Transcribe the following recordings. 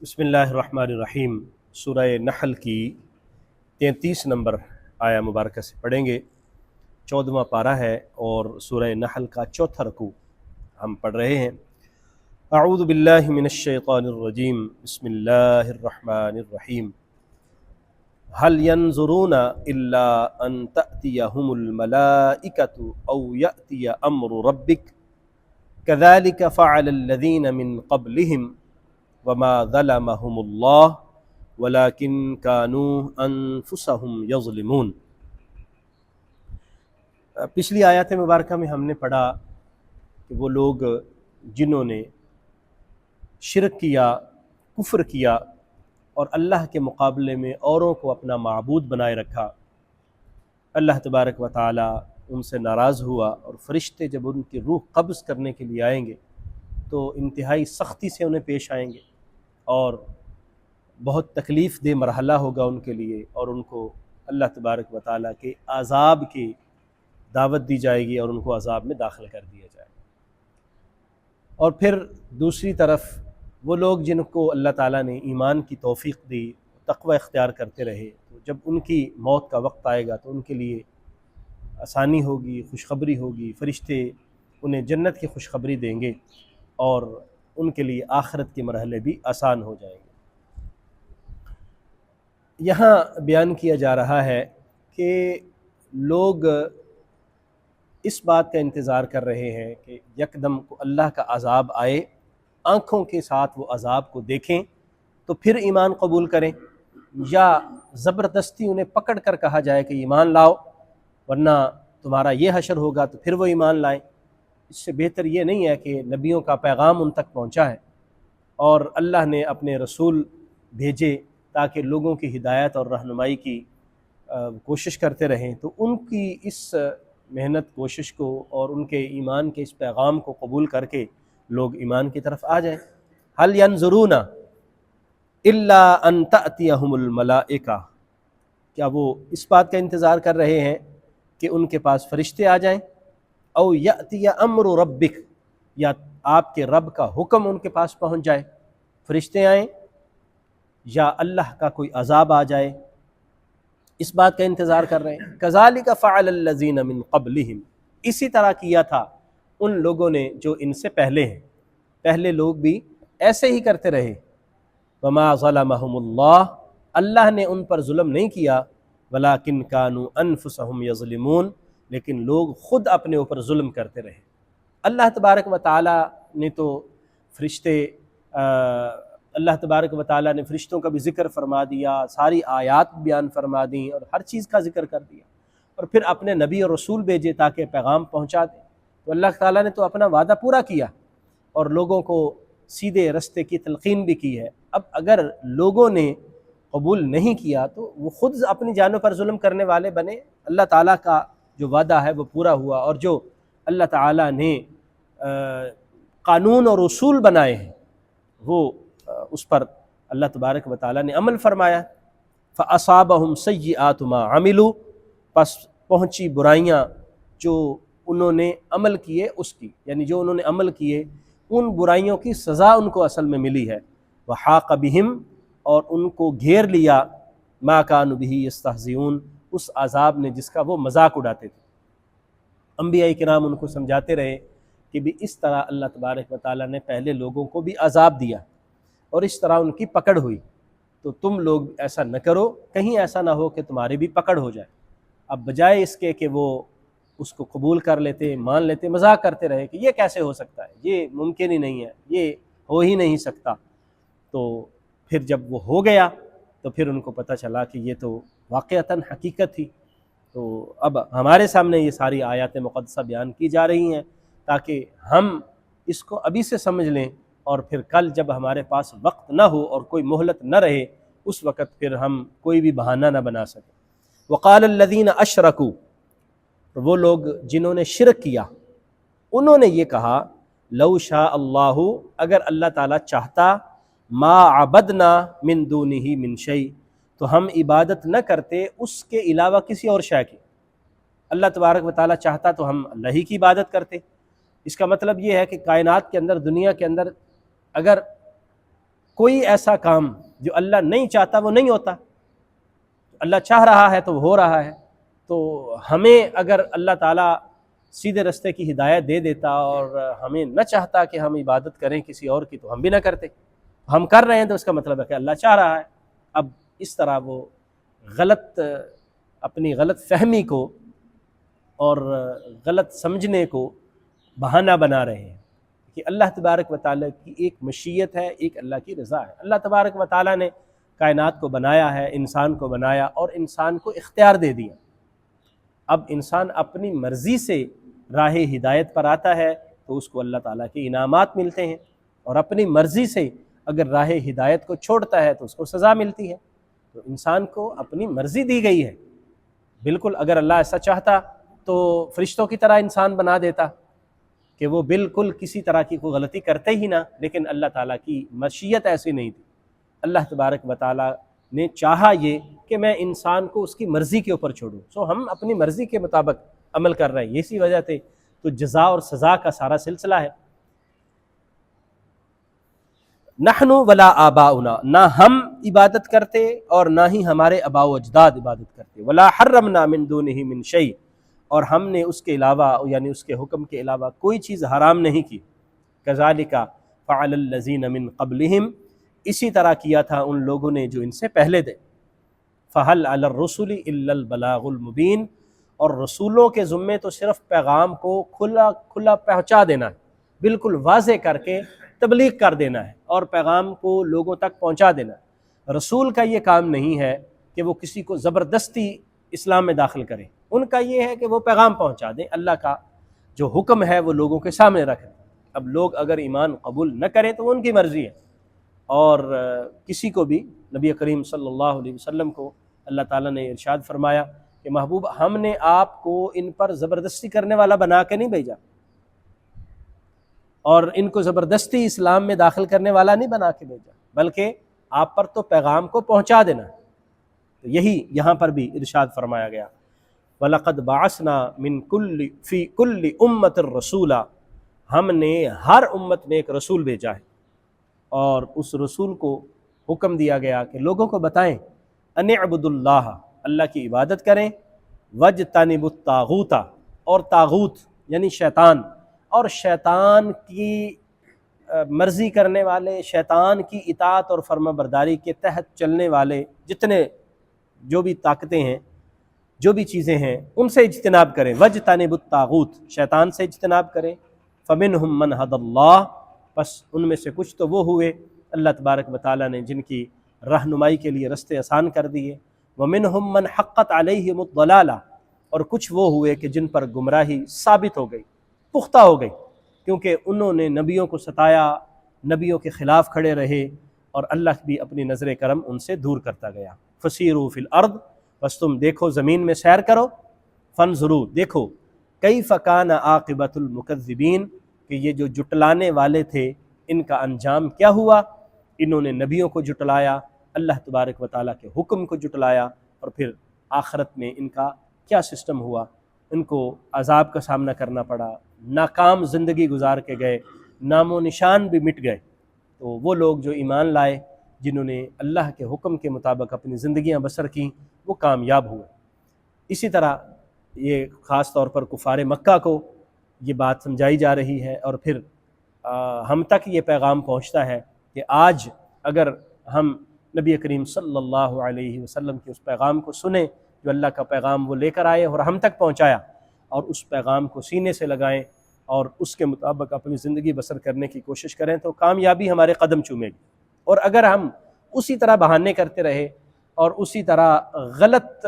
بسم اللہ الرحمن الرحیم۔ سورہ نحل کی 33 نمبر آیا مبارکہ سے پڑھیں گے۔ 14واں پارہ ہے اور سورہ نحل کا چوتھا رکوع ہم پڑھ رہے ہیں۔ اعوذ باللہ من الشیطان الرجیم، بسم اللہ الرحمن الرحیم۔ هل ينظرون الا ان تأتيهم الملائکۃ او یأتی امر ربک كذلك فعل الذین من قبلهم وما ظلمهم اللہ ولكن كانوا انفسهم یظلمون۔ پچھلی آیات مبارکہ میں ہم نے پڑھا کہ وہ لوگ جنہوں نے شرک کیا، کفر کیا اور اللہ کے مقابلے میں اوروں کو اپنا معبود بنائے رکھا، اللہ تبارک و تعالی ان سے ناراض ہوا، اور فرشتے جب ان کی روح قبض کرنے کے لیے آئیں گے تو انتہائی سختی سے انہیں پیش آئیں گے اور بہت تکلیف دہ مرحلہ ہوگا ان کے لیے، اور ان کو اللہ تبارک و تعالیٰ کے عذاب کی دعوت دی جائے گی اور ان کو عذاب میں داخل کر دیا جائے گا۔ اور پھر دوسری طرف وہ لوگ جن کو اللہ تعالیٰ نے ایمان کی توفیق دی، تقوی اختیار کرتے رہے، تو جب ان کی موت کا وقت آئے گا تو ان کے لیے آسانی ہوگی، خوشخبری ہوگی، فرشتے انہیں جنت کی خوشخبری دیں گے اور ان کے لیے آخرت کے مرحلے بھی آسان ہو جائیں گے۔ یہاں بیان کیا جا رہا ہے کہ لوگ اس بات کا انتظار کر رہے ہیں کہ یکدم کو اللہ کا عذاب آئے، آنکھوں کے ساتھ وہ عذاب کو دیکھیں تو پھر ایمان قبول کریں، یا زبردستی انہیں پکڑ کر کہا جائے کہ ایمان لاؤ ورنہ تمہارا یہ حشر ہوگا تو پھر وہ ایمان لائیں۔ اس سے بہتر یہ نہیں ہے کہ نبیوں کا پیغام ان تک پہنچا ہے اور اللہ نے اپنے رسول بھیجے تاکہ لوگوں کی ہدایت اور رہنمائی کی کوشش کرتے رہیں، تو ان کی اس محنت کوشش کو اور ان کے ایمان کے اس پیغام کو قبول کر کے لوگ ایمان کی طرف آ جائیں۔ هل ينظرون الا ان تأتيهم الملائکہ، کیا وہ اس بات کا انتظار کر رہے ہیں کہ ان کے پاس فرشتے آ جائیں، او یأتی امر ربک، یا آپ کے رب کا حکم ان کے پاس پہنچ جائے، فرشتے آئیں یا اللہ کا کوئی عذاب آ جائے، اس بات کا انتظار کر رہے ہیں۔ کذالک فعل الذین من قبلہم، اسی طرح کیا تھا ان لوگوں نے جو ان سے پہلے ہیں، پہلے لوگ بھی ایسے ہی کرتے رہے۔ وما ظلمہم اللہ، اللہ نے ان پر ظلم نہیں کیا، ولکن کانوا انفسہم یظلمون، لیکن لوگ خود اپنے اوپر ظلم کرتے رہے۔ اللہ تبارک و تعالیٰ نے تو اللہ تبارک و تعالیٰ نے فرشتوں کا بھی ذکر فرما دیا، ساری آیات بیان فرما دیں اور ہر چیز کا ذکر کر دیا، اور پھر اپنے نبی اور رسول بھیجے تاکہ پیغام پہنچا دیں۔ تو اللہ تعالیٰ نے تو اپنا وعدہ پورا کیا اور لوگوں کو سیدھے رستے کی تلقین بھی کی ہے۔ اب اگر لوگوں نے قبول نہیں کیا تو وہ خود اپنی جانوں پر ظلم کرنے والے بنے۔ اللہ تعالیٰ کا جو وعدہ ہے وہ پورا ہوا، اور جو اللہ تعالیٰ نے قانون اور اصول بنائے ہیں وہ اس پر اللہ تبارک و تعالیٰ نے عمل فرمایا۔ فَأَصَابَهُمْ سَيِّئَاتُ مَا عَمِلُوا، پس پہنچی برائیاں جو انہوں نے عمل کیے اس کی، یعنی جو انہوں نے عمل کیے ان برائیوں کی سزا ان کو اصل میں ملی ہے۔ وَحَاقَ بِهِمْ، اور ان کو گھیر لیا، مَا كَانُوا بِهِ يَسْتَهْزِئُونَ، اس عذاب نے جس کا وہ مذاق اڑاتے تھے۔ انبیاء کرام ان کو سمجھاتے رہے کہ بھی اس طرح اللہ تبارک و تعالیٰ نے پہلے لوگوں کو بھی عذاب دیا اور اس طرح ان کی پکڑ ہوئی، تو تم لوگ ایسا نہ کرو، کہیں ایسا نہ ہو کہ تمہاری بھی پکڑ ہو جائے۔ اب بجائے اس کے کہ وہ اس کو قبول کر لیتے، مان لیتے، مذاق کرتے رہے کہ یہ کیسے ہو سکتا ہے، یہ ممکن ہی نہیں ہے، یہ ہو ہی نہیں سکتا، تو پھر جب وہ ہو گیا تو پھر ان کو پتہ چلا کہ یہ تو واقعتاً حقیقت تھی۔ تو اب ہمارے سامنے یہ ساری آیات مقدسہ بیان کی جا رہی ہیں تاکہ ہم اس کو ابھی سے سمجھ لیں، اور پھر کل جب ہمارے پاس وقت نہ ہو اور کوئی مہلت نہ رہے اس وقت پھر ہم کوئی بھی بہانہ نہ بنا سکیں۔ وقال الذین اشرکوا، وہ لوگ جنہوں نے شرک کیا انہوں نے یہ کہا، لو شاء اللہ، اگر اللہ تعالیٰ چاہتا، ما عبدنا من دونہ من شیء، تو ہم عبادت نہ کرتے اس کے علاوہ کسی اور شے کی۔ اللہ تبارک و تعالیٰ چاہتا تو ہم اللہ ہی کی عبادت کرتے۔ اس کا مطلب یہ ہے کہ کائنات کے اندر، دنیا کے اندر اگر کوئی ایسا کام جو اللہ نہیں چاہتا وہ نہیں ہوتا، اللہ چاہ رہا ہے تو وہ ہو رہا ہے۔ تو ہمیں اگر اللہ تعالیٰ سیدھے رستے کی ہدایت دے دیتا اور ہمیں نہ چاہتا کہ ہم عبادت کریں کسی اور کی تو ہم بھی نہ کرتے، ہم کر رہے ہیں تو اس کا مطلب ہے کہ اللہ چاہ رہا ہے۔ اب اس طرح وہ اپنی غلط فہمی کو اور غلط سمجھنے کو بہانہ بنا رہے ہیں کہ اللہ تبارک و تعالیٰ کی ایک مشیت ہے، ایک اللہ کی رضا ہے۔ اللہ تبارک و تعالیٰ نے کائنات کو بنایا ہے، انسان کو بنایا اور انسان کو اختیار دے دیا۔ اب انسان اپنی مرضی سے راہ ہدایت پر آتا ہے تو اس کو اللہ تعالیٰ کے انعامات ملتے ہیں، اور اپنی مرضی سے اگر راہ ہدایت کو چھوڑتا ہے تو اس کو سزا ملتی ہے۔ تو انسان کو اپنی مرضی دی گئی ہے۔ بالکل اگر اللہ ایسا چاہتا تو فرشتوں کی طرح انسان بنا دیتا کہ وہ بالکل کسی طرح کی کوئی غلطی کرتے ہی نہ، لیکن اللہ تعالیٰ کی مشیت ایسی نہیں تھی۔ اللہ تبارک و تعالیٰ نے چاہا یہ کہ میں انسان کو اس کی مرضی کے اوپر چھوڑوں، سو ہم اپنی مرضی کے مطابق عمل کر رہے ہیں، اسی وجہ سے تو جزا اور سزا کا سارا سلسلہ ہے۔ نحن ولا آباؤنا، نہ ہم عبادت کرتے اور نہ ہی ہمارے آباء و اجداد عبادت کرتے، ولا حرمنا من دونہ من شیء، اور ہم نے اس کے علاوہ یعنی اس کے حکم کے علاوہ کوئی چیز حرام نہیں کی۔ کذالک فعل الذین من قبلہم، اسی طرح کیا تھا ان لوگوں نے جو ان سے پہلے تھے۔ فہل علی الرسل الا البلاغ المبین، اور رسولوں کے ذمے تو صرف پیغام کو کھلا کھلا پہنچا دینا ہے، بالکل واضح کر کے تبلیغ کر دینا ہے اور پیغام کو لوگوں تک پہنچا دینا ہے۔ رسول کا یہ کام نہیں ہے کہ وہ کسی کو زبردستی اسلام میں داخل کرے، ان کا یہ ہے کہ وہ پیغام پہنچا دیں، اللہ کا جو حکم ہے وہ لوگوں کے سامنے رکھ دیں۔ اب لوگ اگر ایمان قبول نہ کریں تو ان کی مرضی ہے، اور کسی کو بھی نبی کریم صلی اللہ علیہ وسلم کو اللہ تعالیٰ نے ارشاد فرمایا کہ محبوب ہم نے آپ کو ان پر زبردستی کرنے والا بنا کے نہیں بھیجا، اور ان کو زبردستی اسلام میں داخل کرنے والا نہیں بنا کے بھیجا، بلکہ آپ پر تو پیغام کو پہنچا دینا۔ تو یہی یہاں پر بھی ارشاد فرمایا گیا، وَلَقَدْ بَعَثْنَا مِن كُلِّ فِي كُلِّ أُمَّةٍ رَسُولًا، ہم نے ہر امت میں ایک رسول بھیجا ہے، اور اس رسول کو حکم دیا گیا کہ لوگوں کو بتائیں ان اعبدوا اللہ، اللہ کی عبادت کریں، وَاجْتَنِبُوا الطَّاغُوتَ، اور طاغوت یعنی شیطان، اور شیطان کی مرضی کرنے والے، شیطان کی اطاعت اور فرما برداری کے تحت چلنے والے جتنے جو بھی طاقتیں ہیں، جو بھی چیزیں ہیں، ان سے اجتناب کریں۔ وَاجْتَنِبُوا الطَّاغُوتَ، شیطان سے اجتناب کریں۔ فَمِنْهُمْ مَنْ هَدَى اللَّهُ، بس ان میں سے کچھ تو وہ ہوئے اللہ تبارک و تعالیٰ نے جن کی رہنمائی کے لیے رستے آسان کر دیے، وَمِنْهُمْ مَنْ حَقَّتْ عَلَيْهِمُ الضَّلَالَةُ، اور کچھ وہ ہوئے کہ جن پر گمراہی ثابت ہو گئی، پختہ ہو گئی، کیونکہ انہوں نے نبیوں کو ستایا، نبیوں کے خلاف کھڑے رہے، اور اللہ بھی اپنی نظر کرم ان سے دور کرتا گیا۔ فَسِیرُوا فِی الْأَرْضِ، بس تم دیکھو زمین میں سیر کرو، فَانْظُرُوا، دیکھو، کَیْفَ کَانَ عَاقِبَةُ الْمُکَذِّبِینَ، کہ یہ جو جٹلانے والے تھے ان کا انجام کیا ہوا۔ انہوں نے نبیوں کو جٹلایا، اللہ تبارک و تعالیٰ کے حکم کو جٹلایا، اور پھر آخرت میں ان کا کیا سسٹم ہوا، ان کو عذاب کا سامنا کرنا پڑا، ناکام زندگی گزار کے گئے، نام و نشان بھی مٹ گئے۔ تو وہ لوگ جو ایمان لائے، جنہوں نے اللہ کے حکم کے مطابق اپنی زندگیاں بسر کیں، وہ کامیاب ہوئے۔ اسی طرح یہ خاص طور پر کفار مکہ کو یہ بات سمجھائی جا رہی ہے، اور پھر ہم تک یہ پیغام پہنچتا ہے کہ آج اگر ہم نبی کریم صلی اللہ علیہ وسلم کے اس پیغام کو سنیں جو اللہ کا پیغام وہ لے کر آئے اور ہم تک پہنچایا، اور اس پیغام کو سینے سے لگائیں اور اس کے مطابق اپنی زندگی بسر کرنے کی کوشش کریں تو کامیابی ہمارے قدم چومے گی۔ اور اگر ہم اسی طرح بہانے کرتے رہے اور اسی طرح غلط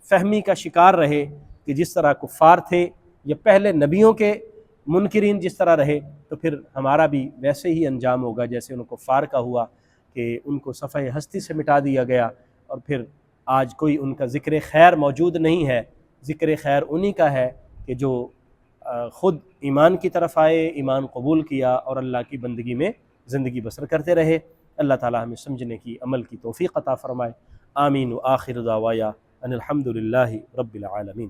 فہمی کا شکار رہے کہ جس طرح کفار تھے یا پہلے نبیوں کے منکرین جس طرح رہے، تو پھر ہمارا بھی ویسے ہی انجام ہوگا جیسے ان کفار کا ہوا کہ ان کو صفحہ ہستی سے مٹا دیا گیا، اور پھر آج کوئی ان کا ذکر خیر موجود نہیں ہے۔ ذکر خیر انہی کا ہے کہ جو خود ایمان کی طرف آئے، ایمان قبول کیا اور اللہ کی بندگی میں زندگی بسر کرتے رہے۔ اللہ تعالی ہمیں سمجھنے کی، عمل کی توفیق عطا فرمائے۔ آمین۔ وآخر دعوایا ان الحمد للہ رب العالمین۔